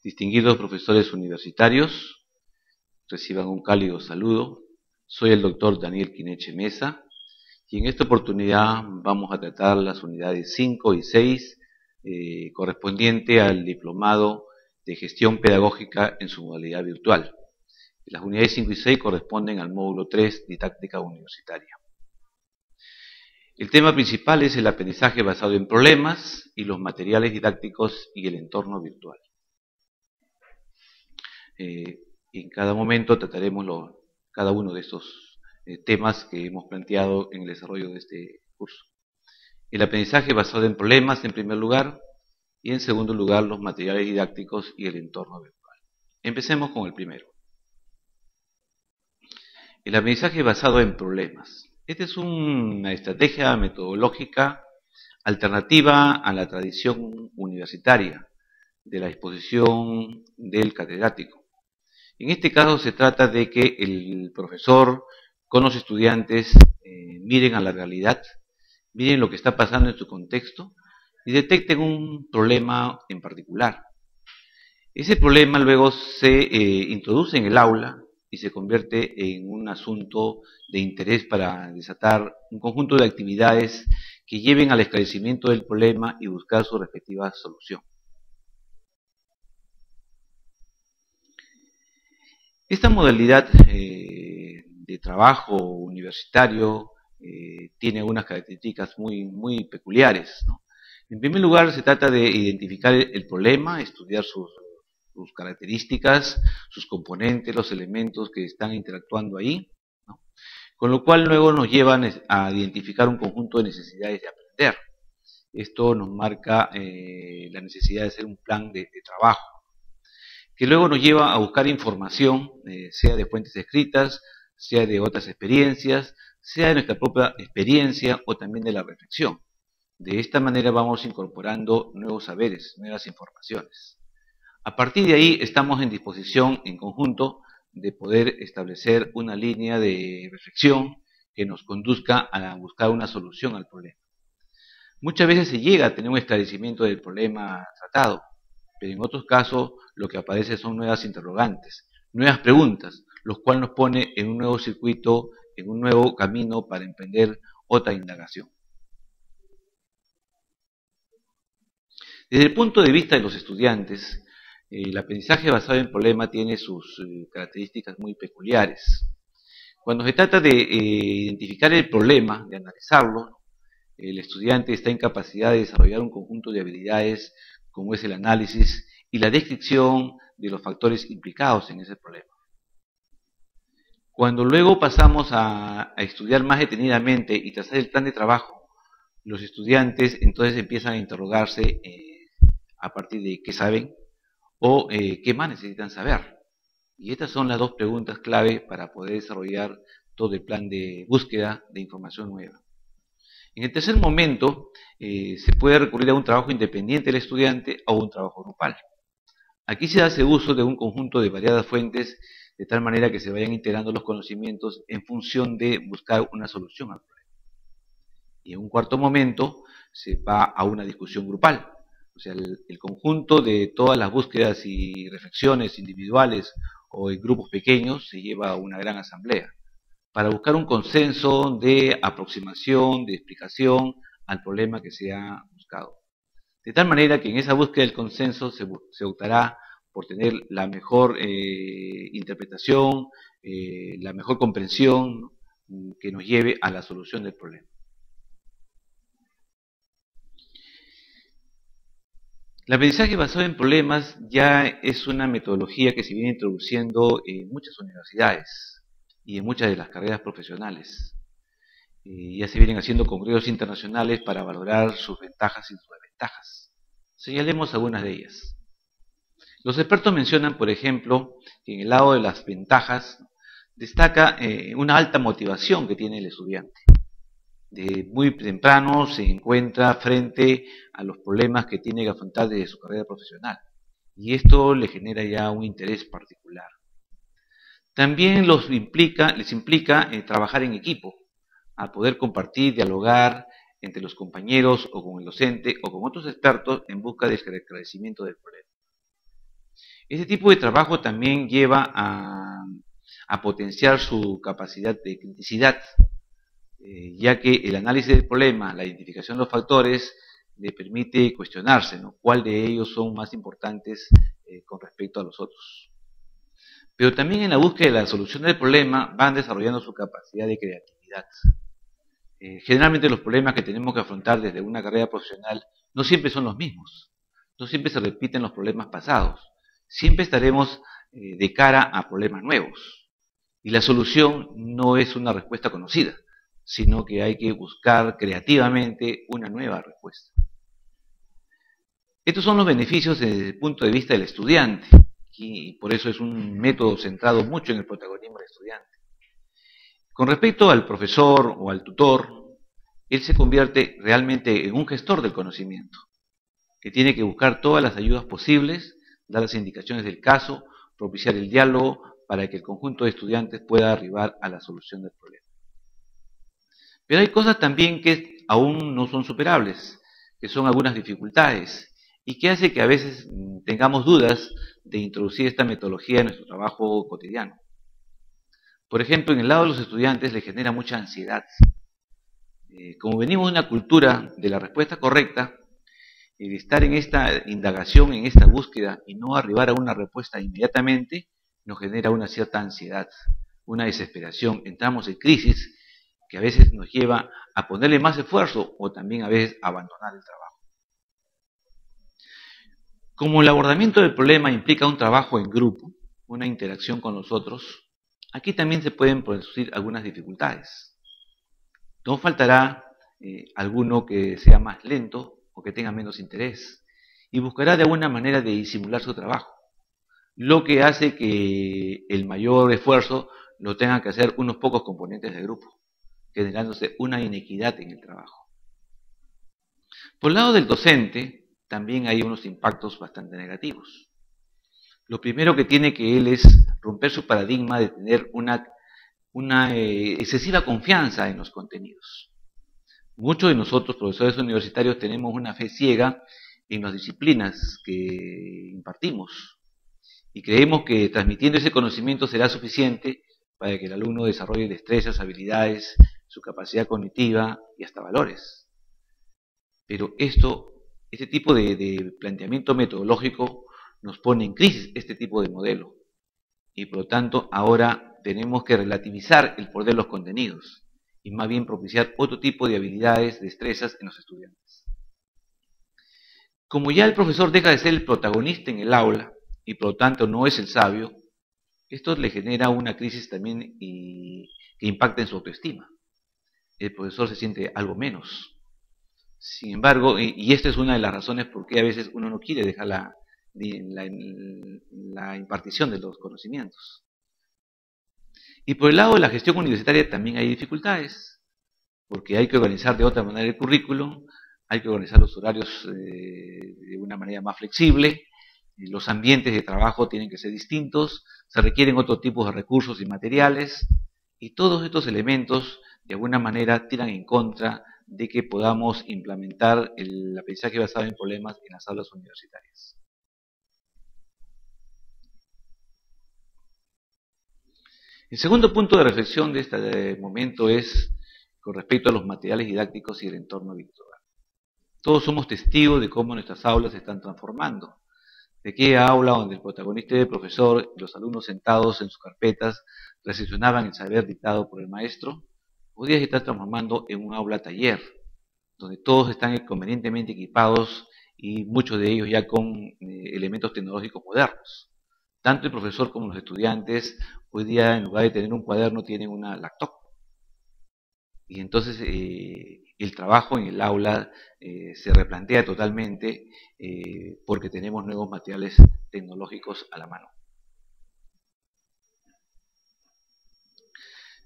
Distinguidos profesores universitarios, reciban un cálido saludo. Soy el doctor Daniel Quineche Mesa y en esta oportunidad vamos a tratar las unidades 5 y 6 correspondiente al diplomado de gestión pedagógica en su modalidad virtual. Las unidades 5 y 6 corresponden al módulo 3, didáctica universitaria. El tema principal es el aprendizaje basado en problemas y los materiales didácticos y el entorno virtual. En cada momento trataremos cada uno de estos temas que hemos planteado en el desarrollo de este curso. El aprendizaje basado en problemas en primer lugar y en segundo lugar los materiales didácticos y el entorno virtual. Empecemos con el primero. El aprendizaje basado en problemas. Esta es una estrategia metodológica alternativa a la tradición universitaria de la exposición del catedrático. En este caso se trata de que el profesor con los estudiantes miren a la realidad, miren lo que está pasando en su contexto y detecten un problema en particular. Ese problema luego se introduce en el aula y se convierte en un asunto de interés para desatar un conjunto de actividades que lleven al esclarecimiento del problema y buscar su respectiva solución. Esta modalidad de trabajo universitario tiene unas características muy peculiares, ¿no? En primer lugar, se trata de identificar el problema, estudiar sus características, sus componentes, los elementos que están interactuando ahí, ¿no? Con lo cual luego nos llevan a identificar un conjunto de necesidades de aprender. Esto nos marca la necesidad de hacer un plan de trabajo, que luego nos lleva a buscar información, sea de fuentes escritas, sea de otras experiencias, sea de nuestra propia experiencia o también de la reflexión. De esta manera vamos incorporando nuevos saberes, nuevas informaciones. A partir de ahí estamos en disposición en conjunto de poder establecer una línea de reflexión que nos conduzca a buscar una solución al problema. Muchas veces se llega a tener un esclarecimiento del problema tratado, pero en otros casos lo que aparece son nuevas interrogantes, nuevas preguntas, lo cual nos pone en un nuevo circuito, en un nuevo camino para emprender otra indagación. Desde el punto de vista de los estudiantes, el aprendizaje basado en problema tiene sus características muy peculiares. Cuando se trata de identificar el problema, de analizarlo, el estudiante está en capacidad de desarrollar un conjunto de habilidades como es el análisis y la descripción de los factores implicados en ese problema. Cuando luego pasamos a estudiar más detenidamente y trazar el plan de trabajo, los estudiantes entonces empiezan a interrogarse a partir de qué saben o qué más necesitan saber. Y estas son las dos preguntas clave para poder desarrollar todo el plan de búsqueda de información nueva. En el tercer momento, se puede recurrir a un trabajo independiente del estudiante o un trabajo grupal. Aquí se hace uso de un conjunto de variadas fuentes, de tal manera que se vayan integrando los conocimientos en función de buscar una solución al problema. Y en un cuarto momento, se va a una discusión grupal. O sea, el conjunto de todas las búsquedas y reflexiones individuales o en grupos pequeños se lleva a una gran asamblea, para buscar un consenso de aproximación, de explicación al problema que se ha buscado. De tal manera que en esa búsqueda del consenso se optará por tener la mejor interpretación, la mejor comprensión que nos lleve a la solución del problema. El aprendizaje basado en problemas ya es una metodología que se viene introduciendo en muchas universidades y en muchas de las carreras profesionales. Ya se vienen haciendo congresos internacionales para valorar sus ventajas y sus desventajas. Señalemos algunas de ellas. Los expertos mencionan, por ejemplo, que en el lado de las ventajas destaca una alta motivación que tiene el estudiante. De muy temprano se encuentra frente a los problemas que tiene que afrontar desde su carrera profesional, y esto le genera ya un interés particular. También les implica trabajar en equipo, a poder compartir, dialogar entre los compañeros o con el docente o con otros expertos en busca del esclarecimiento del problema. Este tipo de trabajo también lleva a potenciar su capacidad de criticidad, ya que el análisis del problema, la identificación de los factores, le permite cuestionarse, ¿no?, cuál de ellos son más importantes con respecto a los otros. Pero también en la búsqueda de la solución del problema van desarrollando su capacidad de creatividad. Generalmente los problemas que tenemos que afrontar desde una carrera profesional no siempre son los mismos, no siempre se repiten los problemas pasados, siempre estaremos de cara a problemas nuevos. Y la solución no es una respuesta conocida, sino que hay que buscar creativamente una nueva respuesta. Estos son los beneficios desde el punto de vista del estudiante, y por eso es un método centrado mucho en el protagonismo del estudiante. Con respecto al profesor o al tutor, él se convierte realmente en un gestor del conocimiento, que tiene que buscar todas las ayudas posibles, dar las indicaciones del caso, propiciar el diálogo para que el conjunto de estudiantes pueda arribar a la solución del problema. Pero hay cosas también que aún no son superables, que son algunas dificultades, y que hace que a veces tengamos dudas de introducir esta metodología en nuestro trabajo cotidiano. Por ejemplo, en el lado de los estudiantes les genera mucha ansiedad. Como venimos de una cultura de la respuesta correcta, el estar en esta indagación, en esta búsqueda y no arribar a una respuesta inmediatamente, nos genera una cierta ansiedad, una desesperación. Entramos en crisis que a veces nos lleva a ponerle más esfuerzo o también a veces a abandonar el trabajo. Como el abordamiento del problema implica un trabajo en grupo, una interacción con los otros, aquí también se pueden producir algunas dificultades. No faltará alguno que sea más lento o que tenga menos interés y buscará de alguna manera de disimular su trabajo, lo que hace que el mayor esfuerzo lo tengan que hacer unos pocos componentes del grupo, generándose una inequidad en el trabajo. Por el lado del docente, también hay unos impactos bastante negativos. Lo primero que tiene que él es romper su paradigma de tener una excesiva confianza en los contenidos. Muchos de nosotros, profesores universitarios, tenemos una fe ciega en las disciplinas que impartimos y creemos que transmitiendo ese conocimiento será suficiente para que el alumno desarrolle destrezas, habilidades, su capacidad cognitiva y hasta valores. Pero este tipo de planteamiento metodológico nos pone en crisis este tipo de modelo y por lo tanto ahora tenemos que relativizar el poder de los contenidos y más bien propiciar otro tipo de habilidades, destrezas en los estudiantes. Como ya el profesor deja de ser el protagonista en el aula y por lo tanto no es el sabio, esto le genera una crisis también que impacta en su autoestima. El profesor se siente algo menos. Sin embargo, y esta es una de las razones por qué a veces uno no quiere dejar la impartición de los conocimientos. Y por el lado de la gestión universitaria también hay dificultades, porque hay que organizar de otra manera el currículum, hay que organizar los horarios de una manera más flexible, los ambientes de trabajo tienen que ser distintos, se requieren otro tipo de recursos y materiales, y todos estos elementos de alguna manera tiran en contra de que podamos implementar el aprendizaje basado en problemas en las aulas universitarias. El segundo punto de reflexión de este momento es con respecto a los materiales didácticos y el entorno virtual. Todos somos testigos de cómo nuestras aulas se están transformando. De aquella aula donde el protagonista era el profesor y los alumnos sentados en sus carpetas recepcionaban el saber dictado por el maestro, hoy día se está transformando en un aula taller, donde todos están convenientemente equipados y muchos de ellos ya con elementos tecnológicos modernos. Tanto el profesor como los estudiantes hoy día en lugar de tener un cuaderno tienen una laptop. Y entonces el trabajo en el aula se replantea totalmente porque tenemos nuevos materiales tecnológicos a la mano.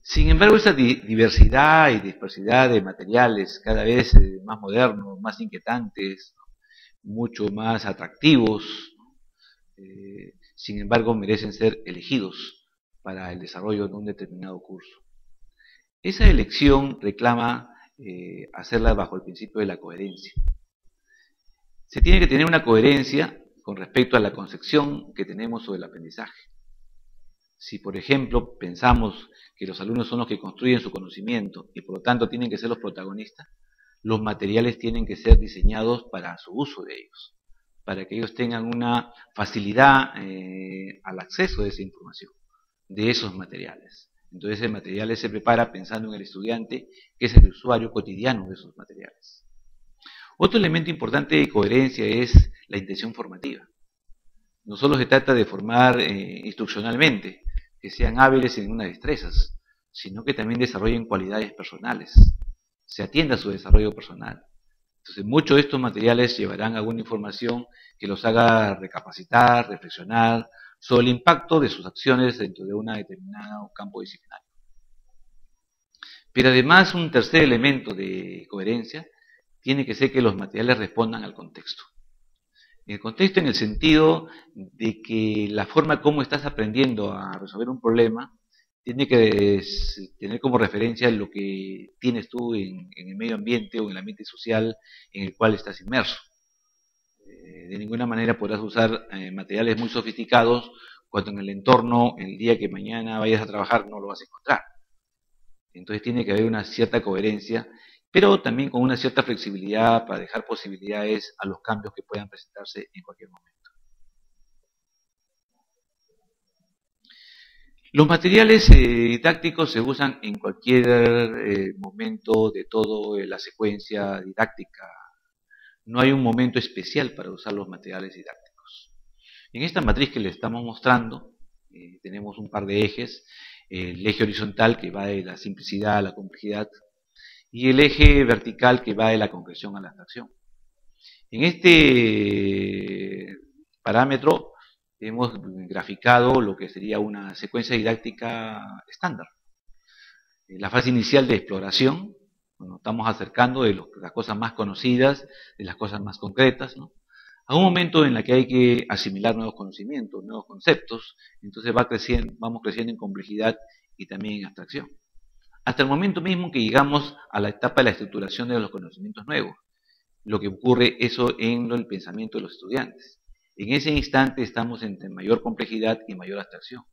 Sin embargo, esa diversidad y dispersidad de materiales cada vez más modernos, más inquietantes, mucho más atractivos, sin embargo merecen ser elegidos para el desarrollo de un determinado curso. Esa elección reclama hacerla bajo el principio de la coherencia. Se tiene que tener una coherencia con respecto a la concepción que tenemos sobre el aprendizaje. Si, por ejemplo, pensamos que los alumnos son los que construyen su conocimiento y por lo tanto tienen que ser los protagonistas, los materiales tienen que ser diseñados para su uso de ellos, para que ellos tengan una facilidad al acceso de esa información, de esos materiales. Entonces el material se prepara pensando en el estudiante, que es el usuario cotidiano de esos materiales. Otro elemento importante de coherencia es la intención formativa. No solo se trata de formar instruccionalmente, que sean hábiles en unas destrezas, sino que también desarrollen cualidades personales, se atienda a su desarrollo personal. Entonces, muchos de estos materiales llevarán alguna información que los haga recapacitar, reflexionar sobre el impacto de sus acciones dentro de un determinado campo disciplinario. Pero además, un tercer elemento de coherencia tiene que ser que los materiales respondan al contexto. El contexto en el sentido de que la forma como estás aprendiendo a resolver un problema tiene que tener como referencia lo que tienes tú en el medio ambiente o en el ambiente social en el cual estás inmerso. De ninguna manera podrás usar materiales muy sofisticados cuando en el entorno, el día que mañana vayas a trabajar, no lo vas a encontrar. Entonces tiene que haber una cierta coherencia, pero también con una cierta flexibilidad para dejar posibilidades a los cambios que puedan presentarse en cualquier momento. Los materiales didácticos se usan en cualquier momento de toda la secuencia didáctica. No hay un momento especial para usar los materiales didácticos. En esta matriz que les estamos mostrando, tenemos un par de ejes. El eje horizontal que va de la simplicidad a la complejidad y el eje vertical que va de la concreción a la abstracción. En este parámetro hemos graficado lo que sería una secuencia didáctica estándar. La fase inicial de exploración, nos estamos acercando de las cosas más conocidas, de las cosas más concretas, ¿no? A un momento en el que hay que asimilar nuevos conocimientos, nuevos conceptos, entonces vamos creciendo en complejidad y también en abstracción. Hasta el momento mismo que llegamos a la etapa de la estructuración de los conocimientos nuevos, lo que ocurre eso en el pensamiento de los estudiantes. En ese instante estamos entre mayor complejidad y mayor abstracción.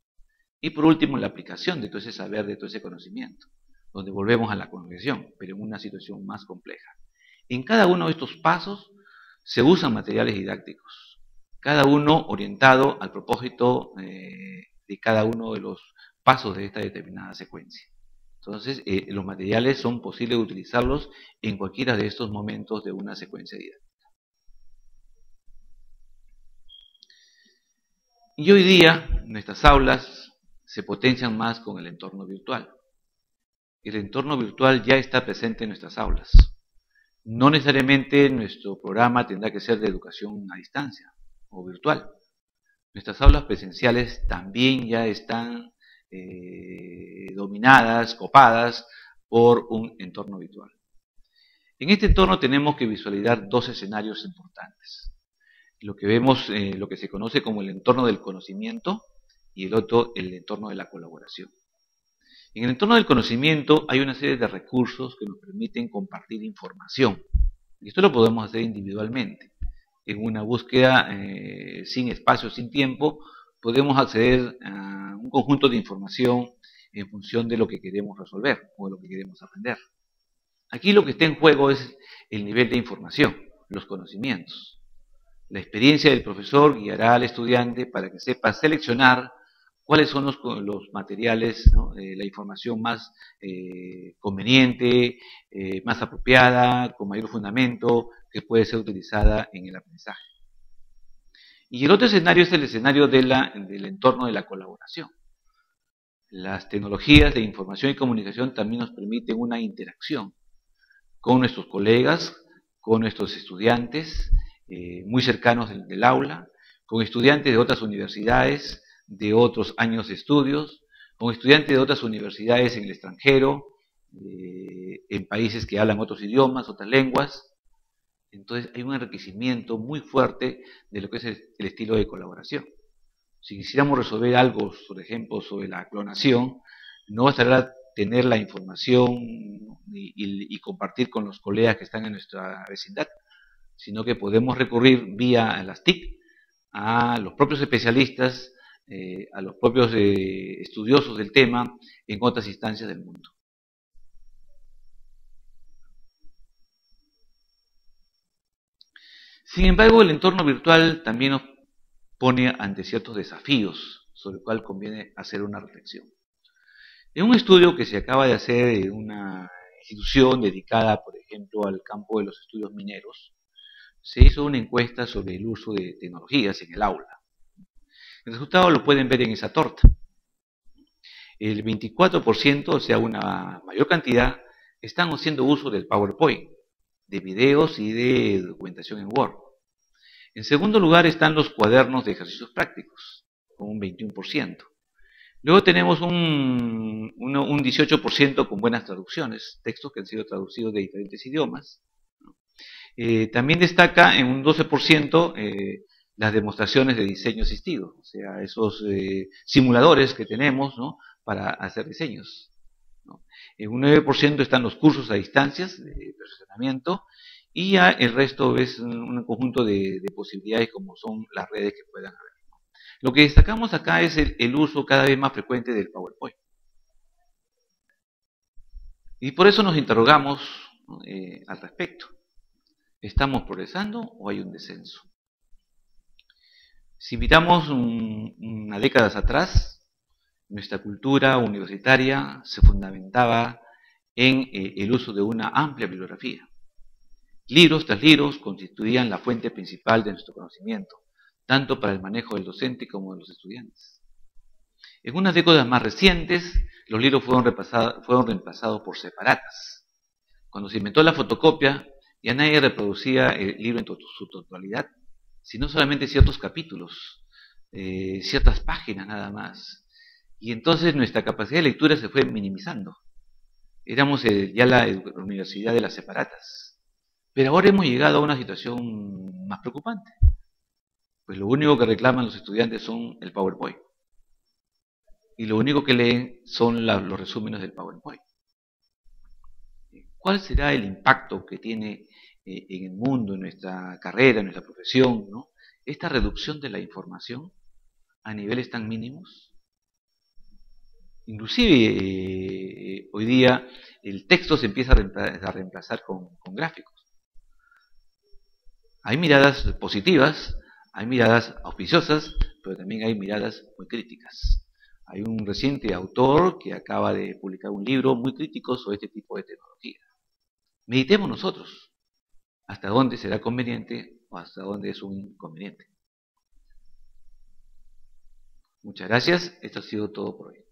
Y por último, la aplicación de todo ese saber, de todo ese conocimiento, donde volvemos a la concreción, pero en una situación más compleja. En cada uno de estos pasos se usan materiales didácticos, cada uno orientado al propósito de cada uno de los pasos de esta determinada secuencia. Entonces, los materiales son posibles utilizarlos en cualquiera de estos momentos de una secuencia didáctica. Y hoy día, nuestras aulas se potencian más con el entorno virtual. El entorno virtual ya está presente en nuestras aulas. No necesariamente nuestro programa tendrá que ser de educación a distancia o virtual. Nuestras aulas presenciales también ya están dominadas, copadas por un entorno virtual. En este entorno tenemos que visualizar dos escenarios importantes. Lo que vemos, lo que se conoce como el entorno del conocimiento y el otro, el entorno de la colaboración. En el entorno del conocimiento hay una serie de recursos que nos permiten compartir información. Y esto lo podemos hacer individualmente. En una búsqueda sin espacio, sin tiempo, podemos acceder a un conjunto de información en función de lo que queremos resolver o de lo que queremos aprender. Aquí lo que está en juego es el nivel de información, los conocimientos. La experiencia del profesor guiará al estudiante para que sepa seleccionar cuáles son los materiales, ¿no? La información más conveniente, más apropiada, con mayor fundamento, que puede ser utilizada en el aprendizaje. Y el otro escenario es el escenario del entorno de la colaboración. Las tecnologías de información y comunicación también nos permiten una interacción con nuestros colegas, con nuestros estudiantes, muy cercanos del aula, con estudiantes de otras universidades, de otros años de estudios, con estudiantes de otras universidades en el extranjero, en países que hablan otros idiomas, otras lenguas. Entonces hay un enriquecimiento muy fuerte de lo que es el estilo de colaboración. Si quisiéramos resolver algo, por ejemplo, sobre la clonación, no bastará tener la información y compartir con los colegas que están en nuestra vecindad, sino que podemos recurrir vía las TIC a los propios especialistas, a los propios estudiosos del tema en otras instancias del mundo. Sin embargo, el entorno virtual también nos pone ante ciertos desafíos sobre el cual conviene hacer una reflexión. En un estudio que se acaba de hacer en una institución dedicada, por ejemplo, al campo de los estudios mineros, se hizo una encuesta sobre el uso de tecnologías en el aula. El resultado lo pueden ver en esa torta. El 24%, o sea, una mayor cantidad, están haciendo uso del PowerPoint, de videos y de documentación en Word. En segundo lugar están los cuadernos de ejercicios prácticos, con un 21%. Luego tenemos un 18% con buenas traducciones, textos que han sido traducidos de diferentes idiomas. También destaca en un 12% las demostraciones de diseño asistido, o sea, esos simuladores que tenemos, ¿no?, para hacer diseños, ¿no? En un 9% están los cursos a distancias de perfeccionamiento, y ya el resto es un conjunto de posibilidades como son las redes que puedan haber. Lo que destacamos acá es el uso cada vez más frecuente del PowerPoint. Y por eso nos interrogamos, ¿no?, al respecto. ¿Estamos progresando o hay un descenso? Si miramos unas décadas atrás, nuestra cultura universitaria se fundamentaba en el uso de una amplia bibliografía. Libros tras libros constituían la fuente principal de nuestro conocimiento, tanto para el manejo del docente como de los estudiantes. En unas décadas más recientes, los libros fueron reemplazados por separatas. Cuando se inventó la fotocopia, ya nadie reproducía el libro en su totalidad, sino solamente ciertos capítulos, ciertas páginas nada más. Y entonces nuestra capacidad de lectura se fue minimizando. Éramos ya la universidad de las separatas. Pero ahora hemos llegado a una situación más preocupante. Pues lo único que reclaman los estudiantes son el PowerPoint. Y lo único que leen son los resúmenes del PowerPoint. ¿Cuál será el impacto que tiene en el mundo, en nuestra carrera, en nuestra profesión, ¿no?, esta reducción de la información a niveles tan mínimos? Inclusive hoy día el texto se empieza a reemplazar con gráficos. Hay miradas positivas, hay miradas auspiciosas, pero también hay miradas muy críticas. Hay un reciente autor que acaba de publicar un libro muy crítico sobre este tipo de tecnología. Meditemos nosotros hasta dónde será conveniente o hasta dónde es un inconveniente. Muchas gracias. Esto ha sido todo por hoy.